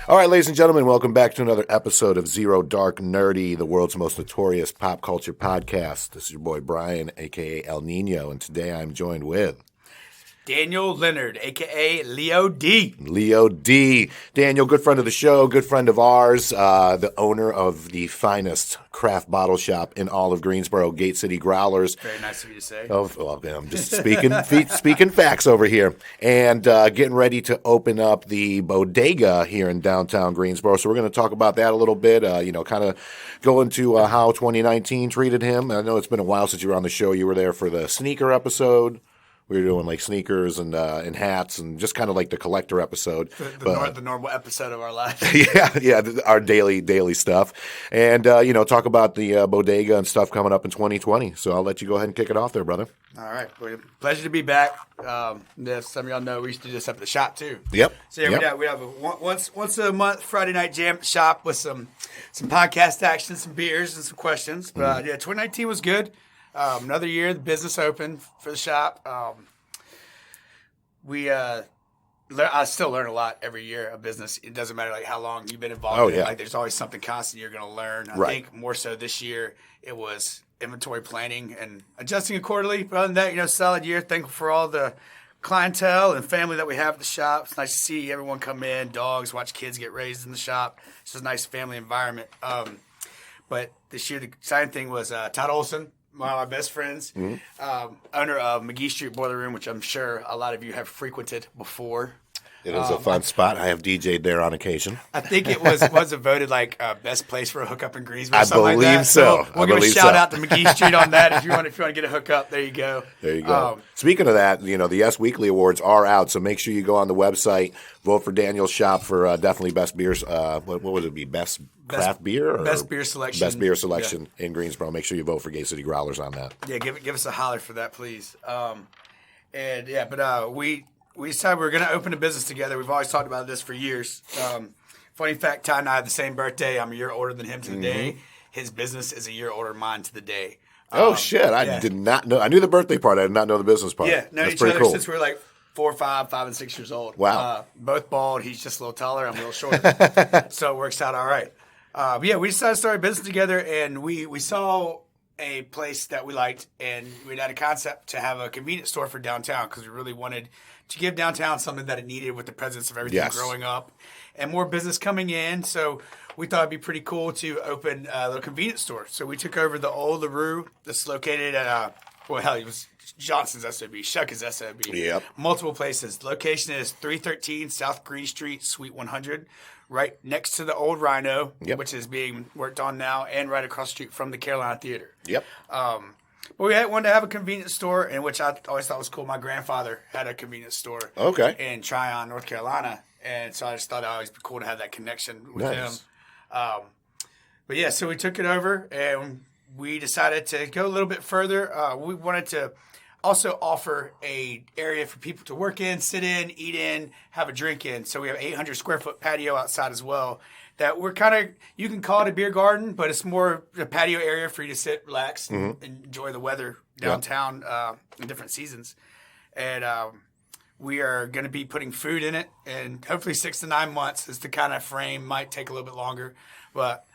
All right, ladies and gentlemen, welcome back to another episode of Zero Dark Nerdy, the world's most notorious pop culture podcast. This is your boy Brian, a.k.a. El Nino, and today I'm joined with... Daniel Leonard, a.k.a. Leo D. Leo D. Daniel, good friend of the show, good friend of ours, the owner of the finest craft bottle shop in all of Greensboro, City Growlers. Very nice of you to say. Oh, well, I'm just speaking facts over here. And getting ready to open up the Bodega here in downtown Greensboro. So we're going to talk about that a little bit, kind of go into how 2019 treated him. I know it's been a while since you were on the show. You were there for the sneaker episode. We were doing like sneakers and hats and just kind of like the collector episode. The normal episode of our life. yeah, our daily stuff. And, talk about the Bodega and stuff coming up in 2020. So I'll let you go ahead and kick it off there, brother. All right. Well, pleasure to be back. As some of y'all know, we used to do this up at the shop too. Yep. So yeah, we have a once a month Friday night jam at the shop with some podcast action, some beers, and some questions. But 2019 was good. Another year, the business opened for the shop. I still learn a lot every year of business. It doesn't matter like how long you've been involved in it. Like there's always something constant you're going to learn. I think more so this year it was inventory planning and adjusting accordingly. But other than that, solid year. Thankful for all the clientele and family that we have at the shop. It's nice to see everyone come in, dogs, watch kids get raised in the shop. It's just a nice family environment. But this year the exciting thing was Todd Olsen, one of my best friends, owner of McGee Street Boiler Room, which I'm sure a lot of you have frequented before. It is a fun spot. I have DJ'd there on occasion. I think it was voted like best place for a hookup in Greensboro. I believe like that. so. We'll give a shout out to McGee Street on that if you want to get a hookup. There you go. There you go. Speaking of that, the Yes Weekly Awards are out, so make sure you go on the website, vote for Daniel's shop for definitely best beers. What would it be? Best craft beer? Or best beer selection. Best beer selection in Greensboro. Make sure you vote for City Growlers on that. Yeah, give us a holler for that, please. We decided we were going to open a business together. We've always talked about this for years. Funny fact, Ty and I have the same birthday. I'm a year older than him to the day. His business is a year older than mine to the day. Shit. I did not know. I knew the birthday part. I did not know the business part. Yeah, known each other since we were like 4, 5, 5, and 6 years old. Wow. Both bald. He's just a little taller. I'm a little shorter. So it works out all right. We decided to start a business together, and we saw a place that we liked, and we had a concept to have a convenience store for downtown because we really wanted to give downtown something that it needed with the presence of everything growing up and more business coming in. So we thought it'd be pretty cool to open a little convenience store. So we took over the old LaRue that's located at, it was Johnson's SOB, Shuck's SOB. Yep. Multiple places. The location is 313 South Green Street, Suite 100, right next to the old Rhino, which is being worked on now, and right across the street from the Carolina Theater. Yep. But we wanted to have a convenience store, in which I always thought was cool. My grandfather had a convenience store in Tryon, North Carolina, and so I just thought it would always be cool to have that connection with him. So we took it over, and we decided to go a little bit further. We wanted to also offer a area for people to work in, sit in, eat in, have a drink in. So we have 800 square foot patio outside as well. That we're you can call it a beer garden, but it's more a patio area for you to sit, relax, and enjoy the weather downtown in different seasons. And we are going to be putting food in it, and hopefully 6 to 9 months is the kind of frame. Might take a little bit longer, but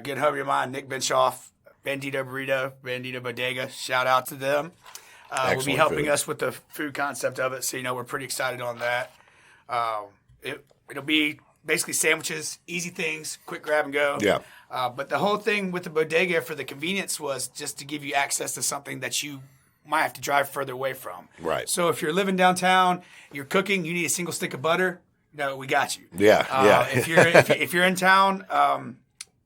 get home your mind. Nick Benshoff, Bandito Burrito, Bandito Bodega. Shout out to them. Will be helping us with the food concept of it, so we're pretty excited on that. It'll be basically sandwiches, easy things, quick grab and go. Yeah. But the whole thing with the Bodega for the convenience was just to give you access to something that you might have to drive further away from. Right. So if you're living downtown, you're cooking, you need a single stick of butter, we got you. Yeah. If you're in town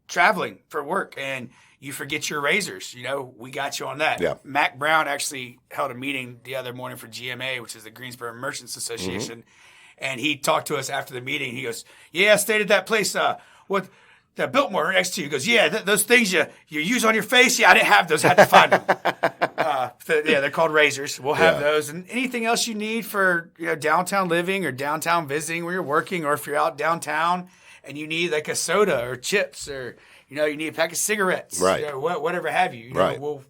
traveling for work and you forget your razors, we got you on that. Yeah. Mac Brown actually held a meeting the other morning for GMA, which is the Greensboro Merchants Association. And he talked to us after the meeting. He goes, I stayed at that place with that Biltmore next to you. He goes, those things you use on your face. I didn't have those. I had to find them. They're called razors. We'll have those. And anything else you need for downtown living or downtown visiting where you're working, or if you're out downtown and you need like a soda or chips or you need a pack of cigarettes, right? Whatever have you. Right. We'll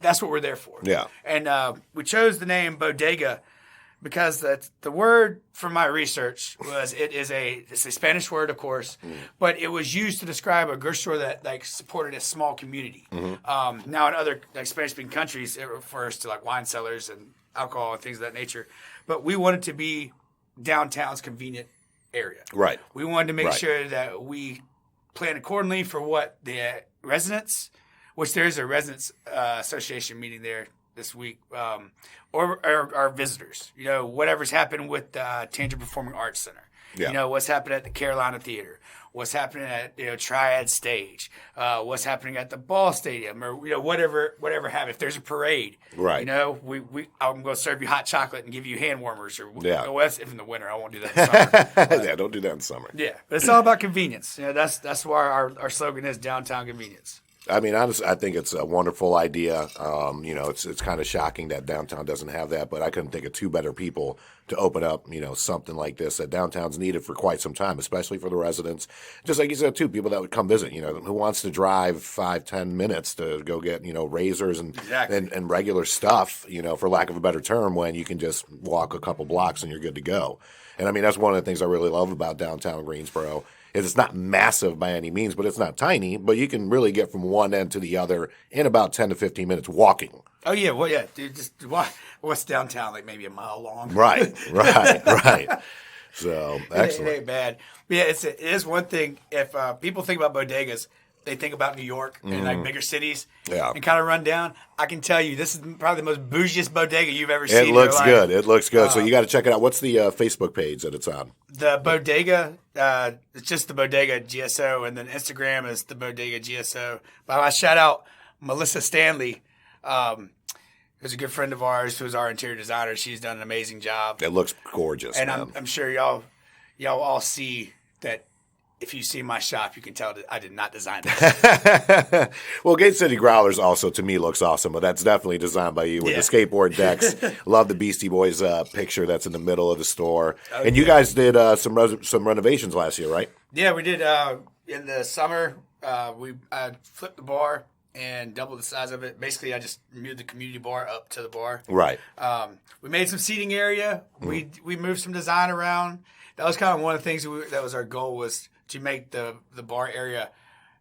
that's what we're there for. Yeah. And we chose the name Bodega Because the word from my research was it's a Spanish word, of course, but it was used to describe a grocery store that like supported a small community. Now in other like Spanish-speaking countries, it refers to like wine cellars and alcohol and things of that nature. But we wanted to be downtown's convenient area. Right. We wanted to make sure that we plan accordingly for what the residents, which there is a residents association meeting there this week, or our visitors. You know, whatever's happened with Tangent Performing Arts Center. Yeah. You know, what's happening at the Carolina Theater. What's happening at Triad Stage. What's happening at the Ball Stadium, or whatever happened. If there's a parade, right? You know, I'm going to serve you hot chocolate and give you hand warmers, or if in the winter. I won't do that in summer. Yeah, don't do that in summer. Yeah, but it's all about convenience. You know, that's why our slogan is downtown convenience. I mean, honestly, I think it's a wonderful idea. You know, it's kind of shocking that downtown doesn't have that, but I couldn't think of two better people to open up, something like this that downtown's needed for quite some time, especially for the residents. Just like you said, too, people that would come visit, who wants to drive 5-10 minutes to go get, razors and regular stuff, for lack of a better term, when you can just walk a couple blocks and you're good to go. And I mean, that's one of the things I really love about downtown Greensboro. It's not massive by any means, but it's not tiny. But you can really get from one end to the other in about 10 to 15 minutes walking. Oh, yeah. Well, yeah. Dude, what's downtown? Like maybe a mile long. Right. So, excellent. It ain't bad. But yeah, it is one thing. If people think about bodegas, they think about New York and like bigger cities and kind of run down. I can tell you, this is probably the most bougiest bodega you've ever seen. It looks good. It looks good. So you got to check it out. What's the Facebook page that it's on? The Bodega, it's just the Bodega GSO, and then Instagram is the Bodega GSO. But I shout out Melissa Stanley, who's a good friend of ours, who's our interior designer. She's done an amazing job. It looks gorgeous. And I'm sure y'all all see that. If you see my shop, you can tell that I did not design that. Well, City Growlers also, to me, looks awesome, but that's definitely designed by you with the skateboard decks. Love the Beastie Boys picture that's in the middle of the store. And you guys did some renovations last year, right? Yeah, we did. In the summer, we flipped the bar and doubled the size of it. Basically, I just moved the community bar up to the bar. Right. We made some seating area. We moved some design around. That was kind of one of the things that was our goal, was to make the bar area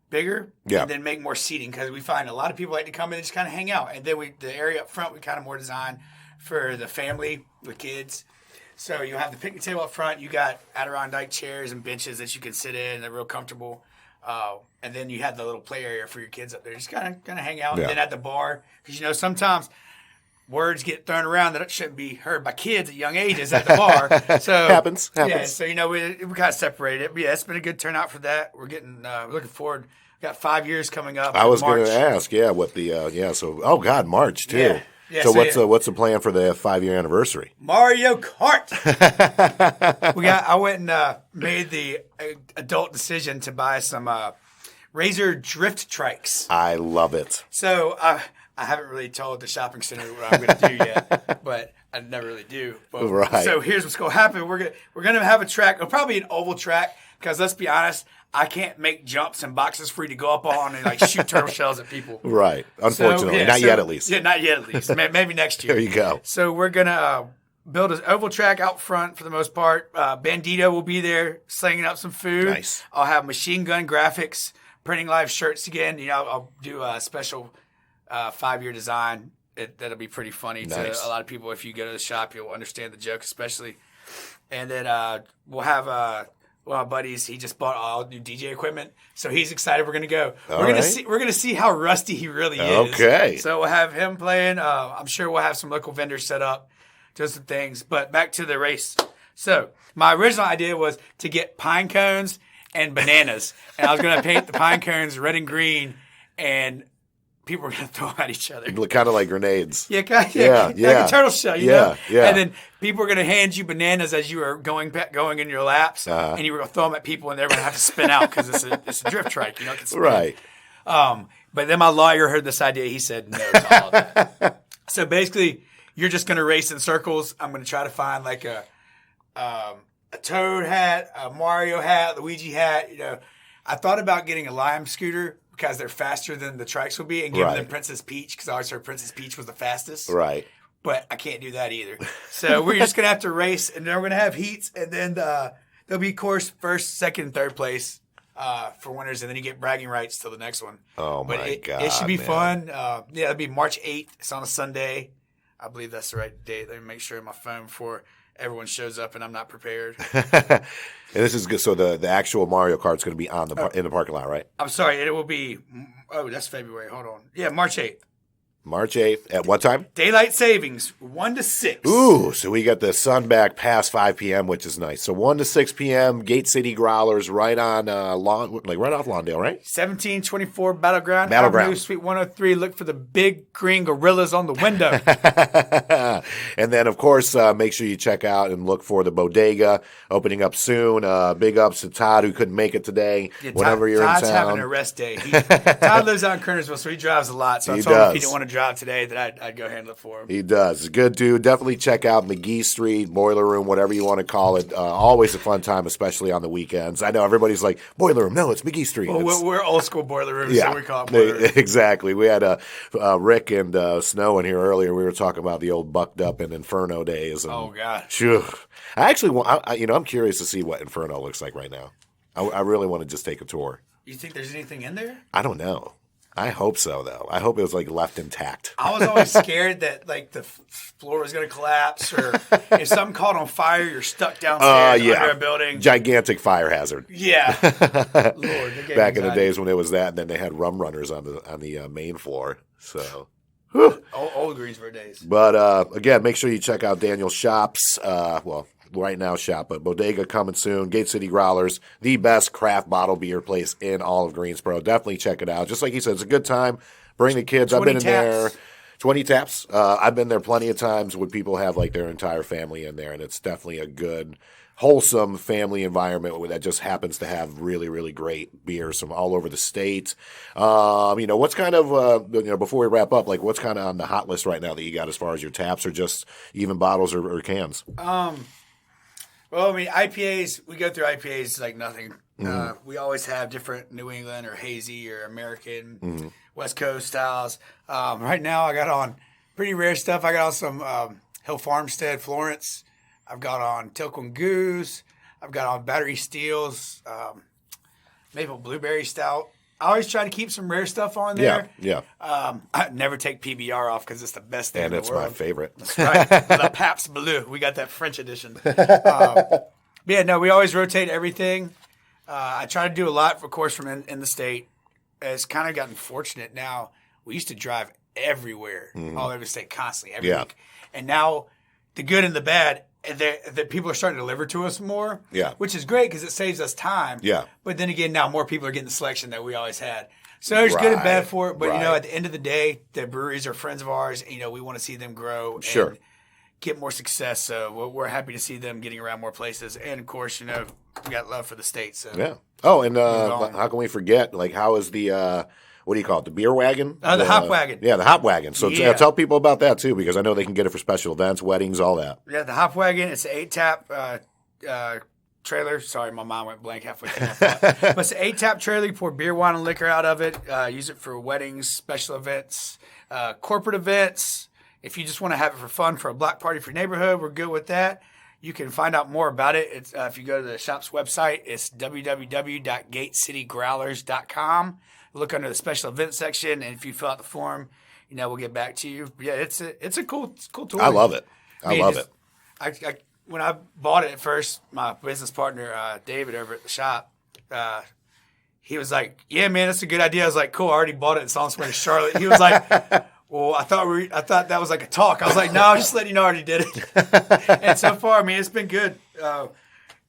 bigger and then make more seating, because we find a lot of people like to come in and just kind of hang out. And then the area up front, we kind of more designed for the family with kids. So you have the picnic table up front. You got Adirondack chairs and benches that you can sit in. They're real comfortable. And then you have the little play area for your kids up there. Just kind of hang out. And then at the bar, because, sometimes words get thrown around that shouldn't be heard by kids at young ages at the bar. So happens. Yeah, so we kind of separated it. But yeah, it's been a good turnout for that. We're getting looking forward. We got 5 years coming up. I was going to ask, what the So March too. Yeah. Yeah, so what's the plan for the 5-year anniversary? Mario Kart. I went and made the adult decision to buy some Razor drift trikes. I love it. So I haven't really told the shopping center what I'm going to do yet, but I never really do. But, right. So here's what's going to happen. We're going to have a track, probably an oval track, because let's be honest, I can't make jumps and boxes for you to go up on and shoot turtle shells at people. Right. Unfortunately, not yet at least. Yeah, not yet at least. Maybe next year. There you go. So we're going to build an oval track out front for the most part. Bandito will be there slinging up some food. Nice. I'll have machine gun graphics, printing live shirts again. I'll do a special 5-year design. That'll be pretty funny to a lot of people. If you go to the shop, you'll understand the joke, especially. And then we'll have one of my buddies. He just bought all new DJ equipment, so he's excited. We're gonna go. We're gonna see how rusty he really is. Okay. So we'll have him playing. I'm sure we'll have some local vendors set up, do some things. But back to the race. So my original idea was to get pine cones and bananas, and I was gonna paint the pine cones red and green, and people were going to throw them at each other. Kind of like grenades. Yeah, like a turtle shell, you know? Yeah. And then people were going to hand you bananas as you were going in your laps, and you were going to throw them at people, and they're going to have to spin out because it's a drift trike, it can spin. Right. But then my lawyer heard this idea. He said no to all of that. So basically, you're just going to race in circles. I'm going to try to find like a Toad hat, a Mario hat, Luigi hat. I thought about getting a Lime scooter, because they're faster than the trikes will be, and giving them Princess Peach, because I always heard Princess Peach was the fastest. Right. but I can't do that either. So we're just going to have to race, and then we're going to have heats, and then there'll be course first, second, and third place for winners, and then you get bragging rights till the next one. Oh, but my God, it should be man. fun. Yeah, it'll be March 8th. It's on a Sunday. I believe that's the right date. Let me make sure on my phone before everyone shows up and I'm not prepared. And this is good. So the actual Mario Kart's going to be in the parking lot, right? I'm sorry. It will be – that's February. Hold on. Yeah, March 8th. March 8th. At what time? Daylight savings, 1 to 6. Ooh, so we got the sun back past 5 p.m., which is nice. So 1 to 6 p.m., Gate City Growlers right on right off Lawndale, right? 1724 Battleground Avenue, Suite 103. Look for the big green gorillas on the window. And then, of course, make sure you check out and look for the Bodega opening up soon. Big ups to Todd, who couldn't make it today. Yeah, Whenever you're Todd's in town. having a rest day. Todd lives out in Kernersville, so he drives a lot. So I told him if he didn't want to drive today, that I'd go handle it for him. He does. He's a good dude. Definitely check out McGee Street, Boiler Room, whatever you want to call it. Always a fun time, especially on the weekends. I know everybody's like, Boiler Room. No, it's McGee Street. Well, we're old school Boiler Room, so we call it Boiler Room. Exactly. We had Rick and Snow in here earlier. We were talking about the old Bucked Up and Inferno days. And, oh, God. Phew. I actually I'm curious to see what Inferno looks like right now. I really want to just take a tour. You think there's anything in there? I don't know. I hope so, though. I hope it was left intact. I was always scared that the floor was going to collapse, or if something caught on fire, you're stuck downstairs under a building. Gigantic fire hazard. Yeah. Lord, back in the days when it was that, and then they had rum runners on the main floor. So. Old Greensboro days. But again, make sure you check out Daniel's shops. Right now shop, but Bodega coming soon. Gate City Growlers, the best craft bottle beer place in all of Greensboro. Definitely check it out. Just like he said, it's a good time. Bring the kids. I've been in there. 20 taps. I've been there plenty of times when people have their entire family in there, and it's definitely a good, wholesome family environment that just happens to have really, really great beers from all over the state. What's kind of, before we wrap up, what's kind of on the hot list right now that you got as far as your taps, or just even bottles or cans? Well, I mean, IPAs, we go through IPAs like nothing. Mm-hmm. We always have different New England or hazy or American West Coast styles. Right now, I got on pretty rare stuff. I got on some Hill Farmstead Florence. I've got on Tilcon Goose. I've got on Battery Steels, Maple Blueberry Stout. I always try to keep some rare stuff on there. Yeah. I never take PBR off because it's the best thing in the world. And it's my favorite. That's right. The Pabst Bleu. We got that French edition. We always rotate everything. I try to do a lot, of course, from in the state. It's kind of gotten fortunate now. We used to drive everywhere, all over the state, constantly, every week. And now the good and the bad, that people are starting to deliver to us more, which is great because it saves us time. Yeah. But then again, now more people are getting the selection that we always had. So there's good and bad for it. But, at the end of the day, the breweries are friends of ours. We want to see them grow and get more success. So we're happy to see them getting around more places. And, of course, we got love for the state. So. Yeah. Oh, and how can we forget, how is the what do you call it? The beer wagon? The hop wagon. Yeah, the hop wagon. So tell people about that, too, because I know they can get it for special events, weddings, all that. Yeah, the hop wagon, it's an 8-tap trailer. Sorry, my mind went blank halfway through that. But it's an 8-tap trailer. You pour beer, wine, and liquor out of it. Use it for weddings, special events, corporate events. If you just want to have it for fun for a block party for your neighborhood, we're good with that. You can find out more about it. It's if you go to the shop's website, it's www.gatecitygrowlers.com. Look under the special event section, and if you fill out the form, we'll get back to you. But yeah, it's a cool tool. I love it. I love it. When I bought it at first, my business partner David over at the shop, he was like, "Yeah, man, that's a good idea." I was like, "Cool, I already bought it and saw somewhere in Charlotte." He was like, "Well, I thought that was like a talk." I was like, "No, I'm just letting you know I already did it." And so far, it's been good.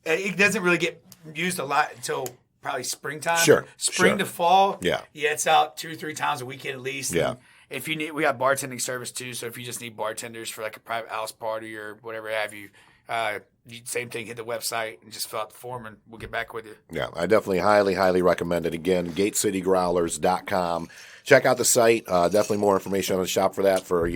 It doesn't really get used a lot until probably springtime. Spring to fall. Yeah, it's out 2-3 times a weekend at least. Yeah. And if you need, we got bartending service too. So if you just need bartenders for a private house party or whatever have you, same thing, hit the website and just fill out the form, and we'll get back with you. Yeah, I definitely highly recommend it. Again, GateCityGrowlers.com. Check out the site. Definitely more information on the shop for that for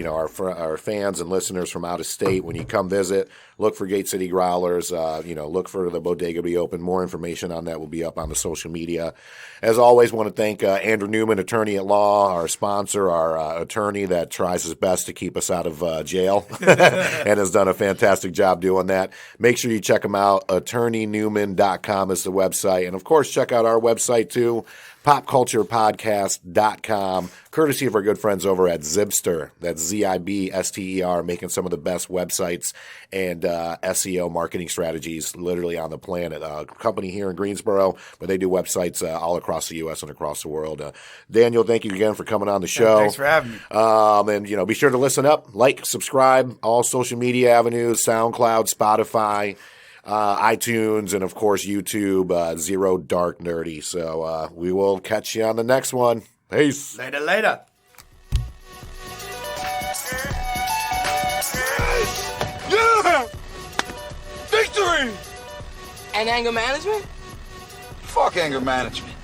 our fans and listeners from out of state. When you come visit, look for Gate City Growlers. Look for the bodega to be open. More information on that will be up on the social media. As always, want to thank Andrew Newman, attorney at law, our sponsor, our attorney that tries his best to keep us out of jail and has done a fantastic job doing that. Make sure you check him out. AttorneyNewman.com is the website. And, of course, check out our website, too. PopCulturePodcast.com, courtesy of our good friends over at Zibster. That's Zibster, making some of the best websites and SEO marketing strategies literally on the planet. A company here in Greensboro, but they do websites all across the U.S. and across the world. Daniel, thank you again for coming on the show. Thanks for having me. And be sure to listen up, like, subscribe, all social media avenues, SoundCloud, Spotify, iTunes, and, of course, YouTube, Zero Dark Nerdy. So we will catch you on the next one. Peace. Later. Yeah! Victory! And anger management? Fuck anger management.